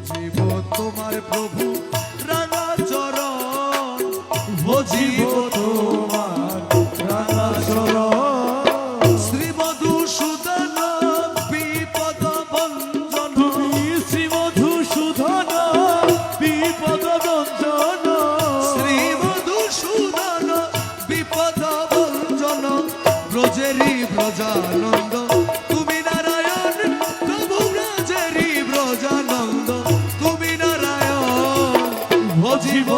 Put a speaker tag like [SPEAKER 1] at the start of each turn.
[SPEAKER 1] ভজিব তোমার প্রভু রাঙা চরণ, ভজিব তোমার রাঙা চরণ। শ্রী মধুসূদন বিপদ ভঞ্জন, শ্রী মধুসূদন বিপদ ভঞ্জন, শ্রী মধুসূদন বিপদ ভঞ্জন। ব্রজেরি ব্রজানন্দ তুমি নারায়ণ, প্রভু ব্রজেরি ব্রজানন্দ তুমি নারায়ণ। ভজিব